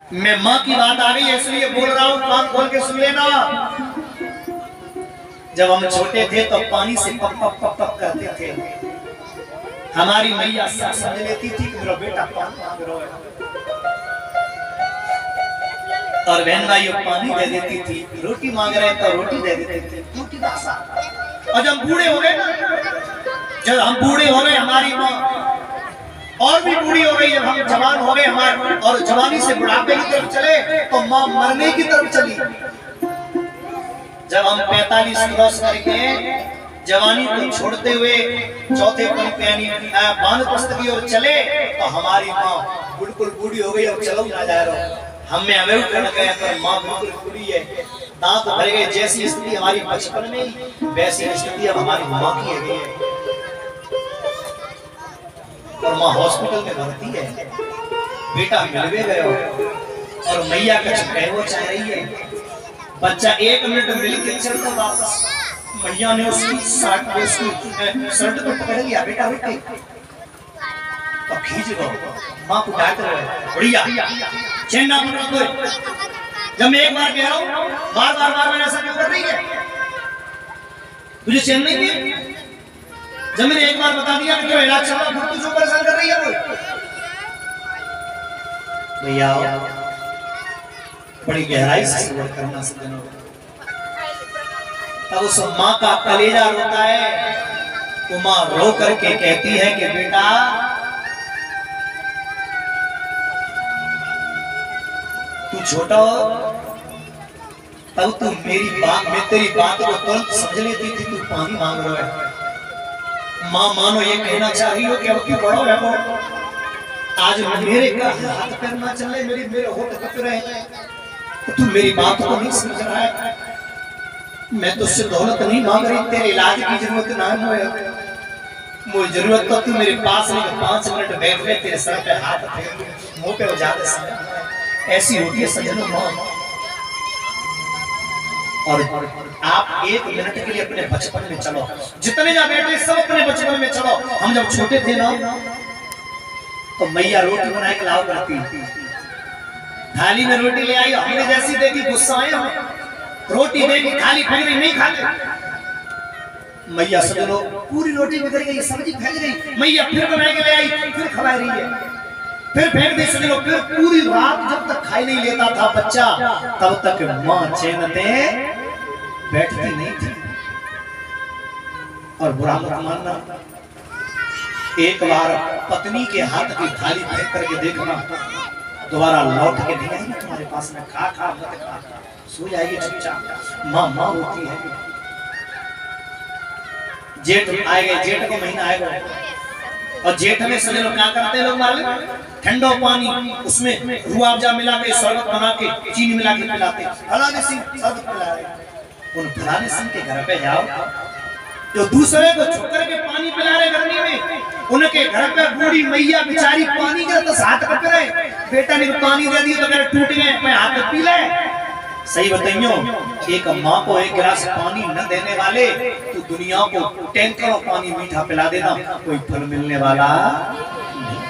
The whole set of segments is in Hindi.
मैं माँ की बात आ गई इसलिए बोल रहा हूँ, कान खोल के सुन लेना। जब हम छोटे थे तो पानी से पप पप पप पप करते थे। हमारी मैया समझ लेती थी कि मेरा बेटा पानी मांग रहा है, और बहन भाई पानी दे देती थी। रोटी मांग रहे हैं तो रोटी दे देते थे, रोटी दासा। और जब बूढ़े हो गए ना, जब हम बूढ़े हो गए, हमारी माँ और भी बूढ़ी हो गई, जब हम जवान हो गए हमारे, और जवानी से बुढ़ापे की तरफ चले तो माँ मरने की तरफ चली। जब हम 45 क्रॉस करके जवानी को छोड़ते हुए चौथे वानप्रस्थ की ओर चले तो हमारी माँ बिल्कुल बूढ़ी हो गई और चलो ना जा रहा। हमें अवेव कर गया पर माँ बिल्कुल बूढ़ी है, दांत भर गए। जैसी स्थिति हमारी बचपन में वैसी स्थिति अब हमारी माँ की है, और माँ हॉस्पिटल में भर्ती है। बेटा मिलवे गए और मैया का वो चाह रही है। बच्चा 1 मिनट मिल के चलता वापस, मैया ने उसकी शर्ट को पकड़ लिया, बेटा बेटे तो खींच लो। माँ को डांट रहे बढ़िया चैन ना पकड़ दो। जब मैं एक बार कह रहा हूँ बार बार मैंने ऐसा क्यों कर रही है, तुझे चैन नहीं की? जब मैंने एक बार बता दिया कि इलाज चल रहा है, तुझे परेशान कर रही है कोई? भैया बड़ी गहराई से सबर करना सीखना। तब उस माँ का कलेजा रोता है तो माँ रो करके कहती है कि बेटा तू छोटा हो तब तू मैं तेरी बात को तुरंत समझ लेती थी, तू पानी मांग रहा है। माँ मानो ये कहना चाह रही हो कि अब क्यों बड़ो है वो, आज मेरे का हाथ पैर ना चले, मेरे होठ कप रहे, तो तू मेरी बात को नहीं समझ रहा है। मैं तुझसे दौलत नहीं मांग रही, तेरे इलाज की जरूरत ना है, मुझे जरूरत तो तू मेरे पास नहीं 5 मिनट बैठ ले, तेरे सर पे हाथ फेर मुंह पे ज्यादा समय ऐसी होती है सज्जनों माँ। और आप 1 मिनट के लिए अपने बचपन में चलो, जितने जा बैठे सब अपने बचपन में चलो। हम जब छोटे थे ना तो मैया रोटी बनाए के लाओ करती, थाली में रोटी ले आई, हमने जैसी देखी गुस्सा आया, रोटी देखी थाली फेंक गई, नहीं खाते। मैया समझो पूरी रोटी बिगड़ गई, सब्जी फेंक गई, मैया फिर बना के ले आई, फिर खवा रही है, फिर फेंक दी। समझ लो फिर पूरी रात जब तक खाई नहीं लेता था बच्चा तब तक माँ चैन से बैठती नहीं थी। और बुरा मत मानना, एक बार पत्नी के हाथ की थाली फेंक करके देखना, दोबारा लौट के नहीं आएगी तुम्हारे पास में। खा खा मत खा, सो जाएगी चुपचाप। माँ माँ होती है। जेठ आएगा, जेठ का महीना आएगा, और जेठ में समझ लो क्या करते हैं लोग मालूम, ठंडा पानी उसमें रूअफ़ज़ा मिला के शरबत बना के चीनी मिला के पिलाते। फलाने सिंह शरबत पिला रहे, उन फलाने सिंह के घर पे जाओ जो दूसरे को छुप करके पानी पिला रहे गर्मी में, उनके घर पे बूढ़ी मैया बेचारी पानी का तो हाथ कप रहे, बेटा ने पानी दे दिया तो मेरे टूट गए, मैं हाथ पी ले। सही बताइयो, एक माँ को 1 गिलास पानी न देने वाले तो दुनिया को टैंकरों पानी मीठा पिला देना, कोई फल मिलने वाला नहीं।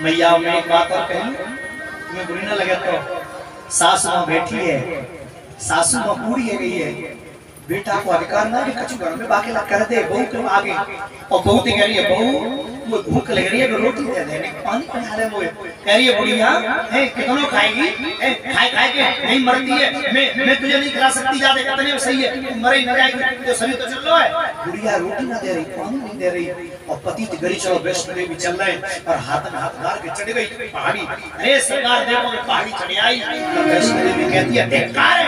मैया में एक बात और कही, तुम्हें बुरी ना लगे तो, सासू माँ बैठी है, सासू माँ बूढ़ी है गई है, बेटा को अधिकार ना कि कछु घर में बाकी कर दे, बहू के आगे, और बहू कह रही है बहू वो भूख लग रही है, रोटी दे देने पानी पिला रहे, वो कह रही है बुढ़िया है कितनों खाएगी, खाए के नहीं मरती है, मैं तुझे नहीं खिला सकती, ज्यादा कितने में सही है, मरे न जाएगी तो सभी तो चल रहा है। बुढ़िया रोटी ना दे रही, पानी नहीं दे रही, और पति तो गरी चलो वैष्णो देवी चल रहे, और हाथ में हाथ मार के चढ़ गई पहाड़ी। अरे सरकार देखो पहाड़ी चढ़ आई, वैष्णो देवी कहती है धिक्कार है,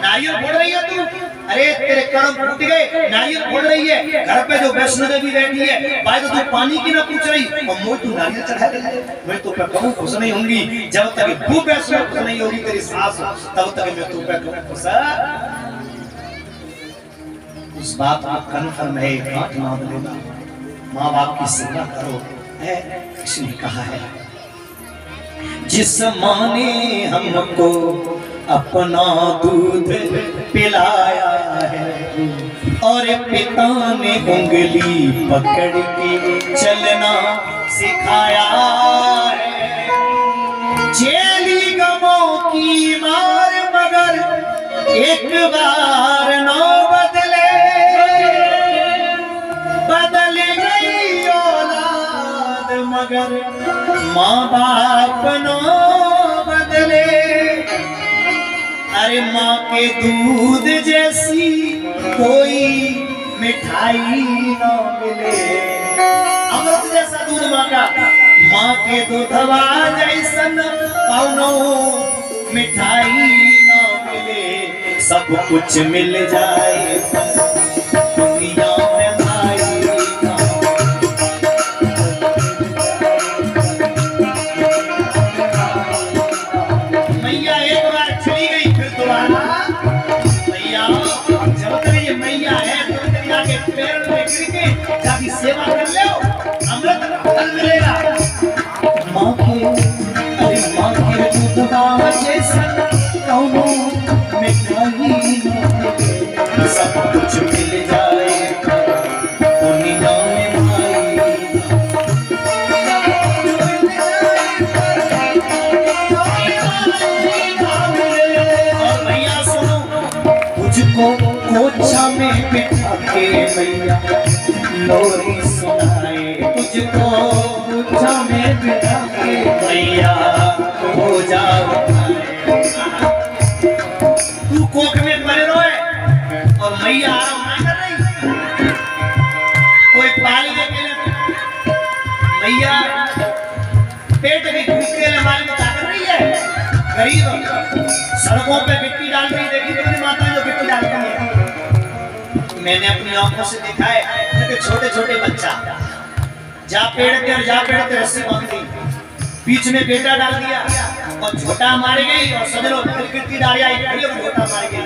नारियल फोड़ रही है तू, अरे तेरे कर्म टूट गए, नारियल फोड़ रही है, घर पे जो वैष्णो देवी बैठी है, भाई तो तू पानी की ना पूछ रही, और मुझे तू नारियल चढ़ा रही है। मैं तो पे कहूँ खुश नहीं होंगी, जब तक वो वैष्णो खुश नहीं होगी तेरी सास, तब तक मैं तू पे कहूँ खुश। उस बात का कन्फर्म है, गांठ बांध लेना, माँ बाप की सेवा करो, है किसने कहा है। जिस माँ ने हमको अपना दूध पिलाया है, और पिता ने उंगली पकड़ के चलना सिखाया है। झेली गमों की मार मगर एक बार न बदले, बदल गई औलाद मगर माँ बाप न बदले। अरे माँ के दूध जैसी कोई मिठाई न मिले, अमृत जैसा दूध माँ का, माँ के दूधवा जैसन कौनो मिठाई न मिले। सब कुछ मिल जाए दुनिया में भाई का। मैया एक बार चली गई फिर दोबारा, मैया जब तक ये मैया है तो मैया के पैर में गिर के जाके सेवा कर ले, अमृत का फल मिलेगा। माँ के अरे माँ के दूधवा जैसा कौनो मिठाई न मिले, सब कुछ मिल जाए दुनिया में भाई। और भैया सुनो, तुझको कोचा में बिठा के मैया लोरी सुनाए, तुझको कोचा में बिठा के मैया हो जाओ। तू कोख में पड़े रोए और मैया आराम ना कर रही। कोई पानी देके मैया पेट की भूख के लिए हमारे में क्या कर रही है? गरीब सड़कों पे मिट्टी डाल रही, देखी तुमने माता जो मिट्टी डालती है? मैंने अपनी आंखों से देखा है कि छोटे छोटे बच्चा जा पेड़ पे रस्सी बांध दी, बीच में बेटा डाल दिया और झोटा मारी गई और समझ लो गिरती डालिया झोटा मारी गई।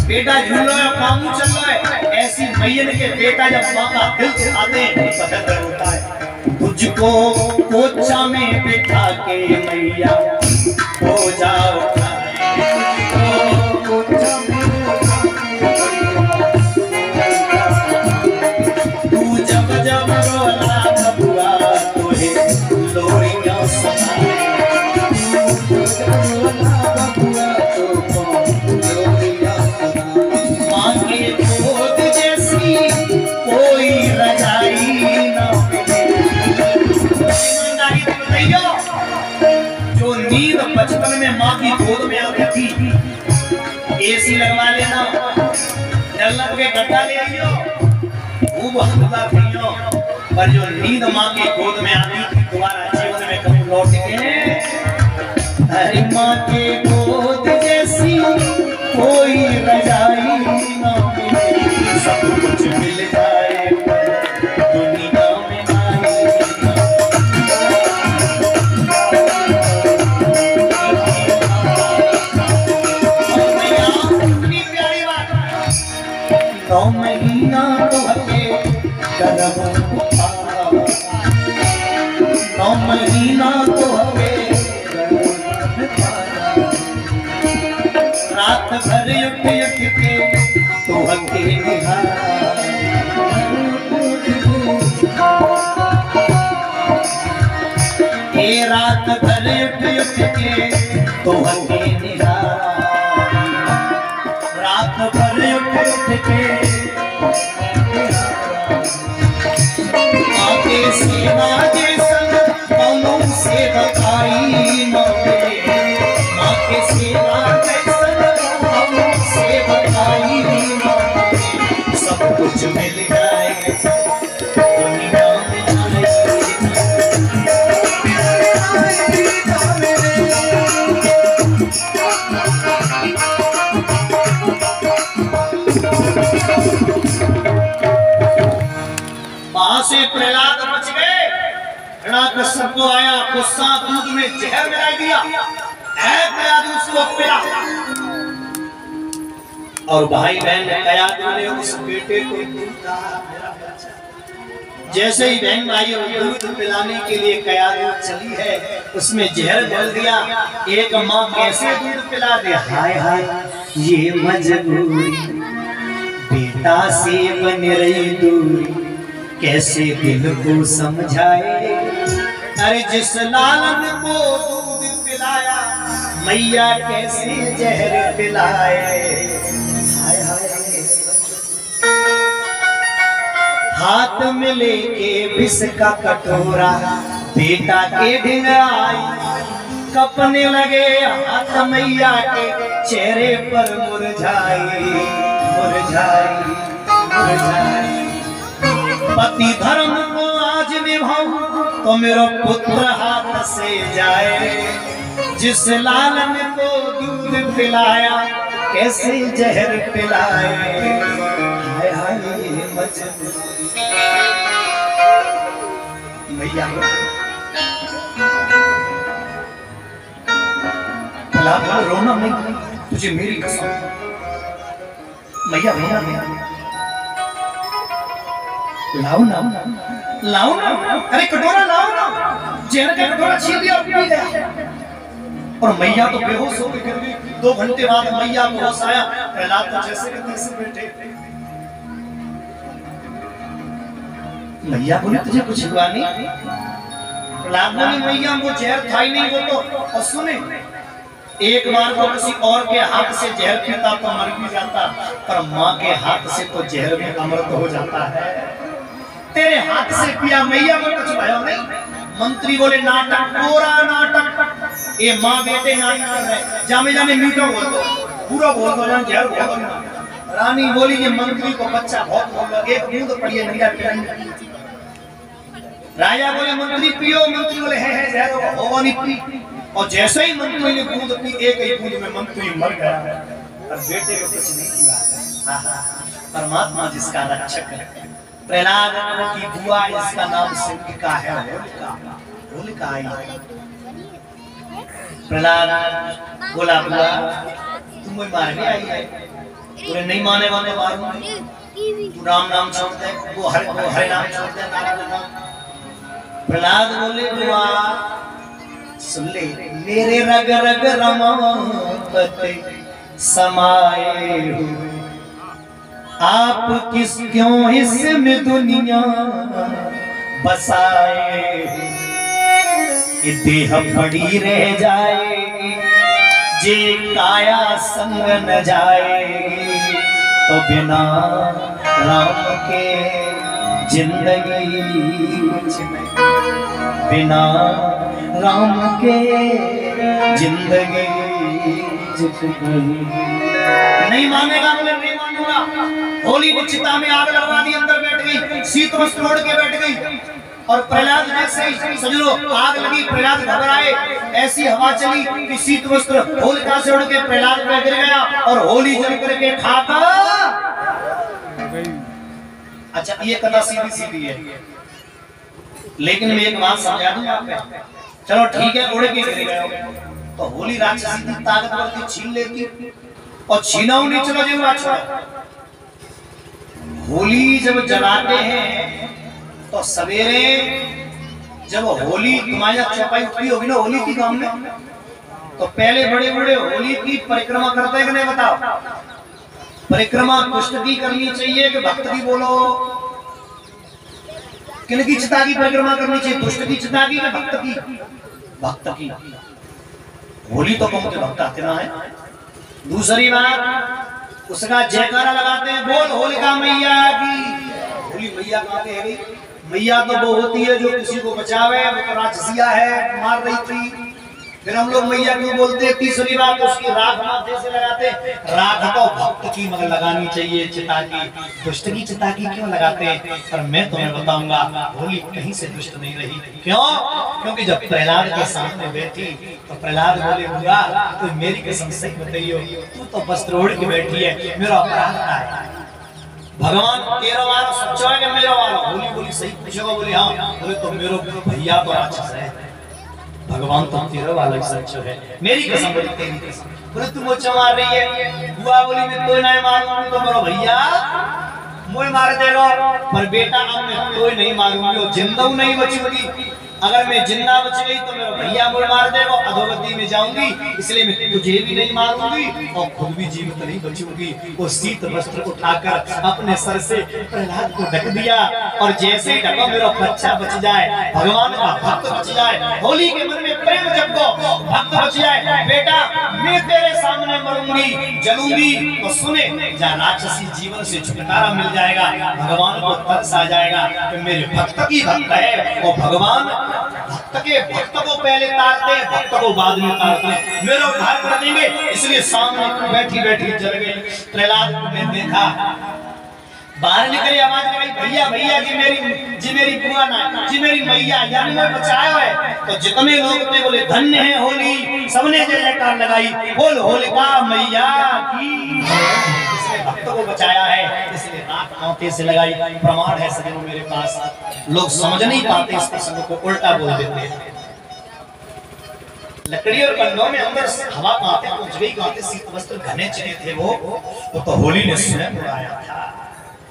बेटा झूल रहा है, कामू चल रहा है। ऐसी मैयन के बेटा जब माँ का दिल खाते हैं तो पसंद होता है। तुझको कोचा में बिठा के मैया हो जाओ, तू जब जब रोला बबुआ तोहे लोरियां सुनाए, माँ के गोद जैसी कोई रजाई न मिले। जो नींद बचपन में माँ की गोद में आती थी, एसी लगवा लेना, डल्लब के गड्ढा ले आइयो, खूब हल्का पियो, पर जो नींद माँ की गोद में आती थी दोबारा जीवन में कभी लौट के। हरी माँ के गोद जैसी कोई रजाई न मिले, सब कुछ मिल जाए दुनिया में भाई। और भैया इतनी प्यारी बात, 9 महीना तो हके गर्भ उठाया, 9 महीना तो हके रात भर उठ उठ के तो हके निहारा, ए रात भर उठ उठ के तो हके निहारा, रात भर उठ उठ के माँ के सेवा जैसन कौनो से बताई न मिले, माँ के सेवा जैसन कौनो से बताई न मिले, सब कुछ मिल जाए दुनिया में वहां से प्रहलाद बच गए। हिरण्यकश्यप को आया गुस्सा, दूध में जहर मिला दिया, कयाधु उसको पिला। और भाई बहन कयाधु ने उस बेटे को दूध कहा। जैसे ही बहन आई और दूध पिलाने के लिए कयाधु चली है, उसमें जहर डाल दिया। एक माँ कैसे दूध पिला दे? हाय हाय ये मजबूरी, बेटा से बन रही दूरी, कैसे दिल को समझाए। अरे जिस लालन को दूध पिलाया मैया कैसे जहर पिलाए। हाय हाय हाथ में लेके विष का कटोरा बेटा के ढिंग आई, कपने लगे हाथ मैया के चेहरे पर मुरझाई मुरझाई मुरझाई। पति धर्म को आज निभाऊं तो मेरा पुत्र हाथ से जाए, जिस लालन को दूध पिलाया कैसे जहर पिलाए। हाय हाय मजनू मैया रोना नहीं, तुझे मेरी कसम मैया रोना नहीं। लाओ ना लाओ ना, अरे कटोरा लाओ ना, जहर का कटोरा छीन लिया और पी गया। और मैया तो बेहोश हो गई। 2 घंटे बाद मैया को होश आया, प्रहलाद तो जैसे के तैसे बैठे। मैया बोली तुझे कुछ हुआ नहीं? प्रहलाद बोली मैया वो जहर था ही नहीं, वो तो। और सुने एक बार वो किसी और के हाथ से जहर पीता तो मर भी जाता, पर माँ के हाथ से तो जहर में अमृत हो जाता है। तेरे हाथ से पिया मैया को कुछ भयो नहीं। मंत्री बोले नाटक, पूरा नाटक, ये माँ बेटे नाटक कर रहे, जामे जाने मीठा बोल दो, पूरा बोल दो, जहर बोल दो। रानी बोली ये मंत्री को बच्चा बहुत बोल रहा, एक बूंद पड़िए मैया पिलाई। राजा बोले मंत्री पियो, मंत्री बोले है जहर होगा नहीं पी। और जैसे ही मंत्री ने बूंद पी, एक ही बूंद में मंत्री मर गया और बेटे को कुछ नहीं किया। परमात्मा जिसका रक्षक है। प्रहलाद की बुआ इसका नाम सिंधिका है, होलिका आई। प्रहलाद बोला बुआ तुम मुझे मारने आई है? बोले नहीं माने वाले मारूंगी, तू राम नाम छोड़ दे, वो हरे नाम छोड़ दे। प्रहलाद बोले बुआ सुन ले, मेरे रग रग रमापते समाए हुए आप किस क्यों इसमें दुनिया बसाए। ये देह पड़ी रह जाएगी जे काया संग न जाएगी, तो बिना राम के जिंदगी कुछ नहीं, बिना राम के जिंदगी नहीं। मानेगा बोले नहीं मानूंगा। होली ने चिता में आग लगवा दी, अंदर बैठ गई, शीत वस्त्र ओढ़ के बैठ गई। और प्रहलाद जैसे ही समझो आग लगी, प्रहलाद घबराए, ऐसी हवा चली कि शीत वस्त्र होलिका से उड़ के प्रहलाद पे गिर गया और होली जल करके खाता। अच्छा ये कथा सीधी सीधी है, लेकिन मैं एक बात समझा दूं आपको। चलो ठीक है उड़ के गिर गए तो होली राक्षसी की ताकतवर थी, छीन लेती और छीनाऊ नहीं। चलो जो अच्छा होली जब जलाते हैं तो सवेरे जब होली तुम्हारी चौपाई उठती होगी ना होली की गांव में, तो पहले बड़े बड़े होली की परिक्रमा करते हैं कि नहीं बताओ? परिक्रमा दुष्ट की करनी चाहिए कि भक्त की? बोलो किनकी चिता की परिक्रमा करनी चाहिए, दुष्ट की चिता की कि भक्त की? भक्त की। होली तो कौन के भक्त आते ना है। दूसरी बात उसका जयकारा लगाते हैं, बोल होलिका मैया की। होली मैया कहते हैं, मैया तो वो होती है जो किसी को बचावे, वो तो राक्षसिया है, मार रही थी। फिर हम लोग मैया क्यों बोलते हैं? तीसरी बात उसकी राख माथे से लगाते, राख तो भक्त की मगर लगानी चाहिए, चिता की। दुष्ट की चिता की क्यों लगाते हैं? पर मैं तुम्हें बताऊंगा होली कहीं से दुष्ट नहीं रही। क्यों? क्योंकि जब प्रहलाद के सामने बैठी तो प्रहलाद बोले बुआ तो मेरी कसम सही बताइयो, तू तो वस्त्र ओढ़ के बैठी है, मेरा अपराध क्या है? भगवान तेरा वाला सच्चा है कि मेरा वाला? होली बोली सही पूछेगा, बोले हाँ। बोले तो मेरा भैया तो राक्षस है, भगवान तो तेरा वाला ही सच है, मेरी कसम बोली तेरी कसम। बोले तू मोचा मार रही है? बुआ बोली मैं तो नहीं मारूंगी, तो मेरा भैया मुझे मार देगा, पर बेटा अब मैं कोई नहीं मारूंगी और जिंदा नहीं बचूंगी। अगर मैं जिंदा बच गई तो मेरा भैया मुझे मार देगा, अधोगति में जाऊंगी, इसलिए मैं तुझे भी नहीं मारूंगी और खुद भी जीवित नहीं बचूंगी। वो शीत वस्त्र उठाकर अपने सर से प्रहलाद को ढक दिया और जैसे ही ढका मेरा बच्चा बच जाए, भगवान का भक्त बच जाए, होली के मन में प्रेम जगो, भक्त बच जाए, बेटा मैं तेरे सामने मरूंगी जलूंगी तो सुने जा राक्षसी जीवन से छुटकारा मिल जाएगा। भगवान को तरस आ जाएगा कि मेरे भक्त की भक्त है, और भगवान भक्त को पहले तारते, भक्त को बाद में तारते, मेरा उद्धार कर देंगे। इसलिए सामने बैठी बैठी जल गई। प्रहलाद ने देखा, बाहर निकली, आवाज लगाई, भैया भैया जी मेरी बुआ ना जी मेरी मैया यानी मैं बचाया है। तो जितने लोग थे बोले धन्य है होली, सबने जय जयकार लगाई, बोल होलिका मैया की, भक्त को बचाया है, इसलिए रात कांटे से लगाई। प्रमाण है सजनों मेरे पास, लोग समझ नहीं पाते इस प्रसंग को, उल्टा बोल देते हैं। लकड़ी और कंडों में अंदर हवा कांटे पहुंच गई, कांटे शीत वस्त्र घने चले थे वो तो होली ने स्वयं उड़ाया था।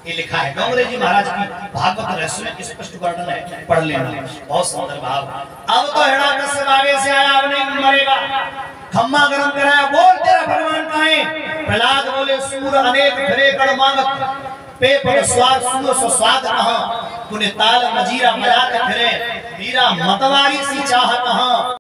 ये लिखा है डोंगरे जी महाराज की भागवत रहस्य में स्पष्ट वर्णन है, पढ़ लेना, बहुत सुंदर भाव। अब तो हिरण्यकश्यप आगे से आया, अब नहीं मरेगा, खम्मा गरम कराया, बोल तेरा भगवान कहाँ है? प्रहलाद बोले सूर अनेक फिरे कड़ मांगत, पे पर स्वाद सूर स्वाद कहाँ, तूने ताल मजीरा बजाते फिरे, मीरा मतवारी सी चाह कहाँ।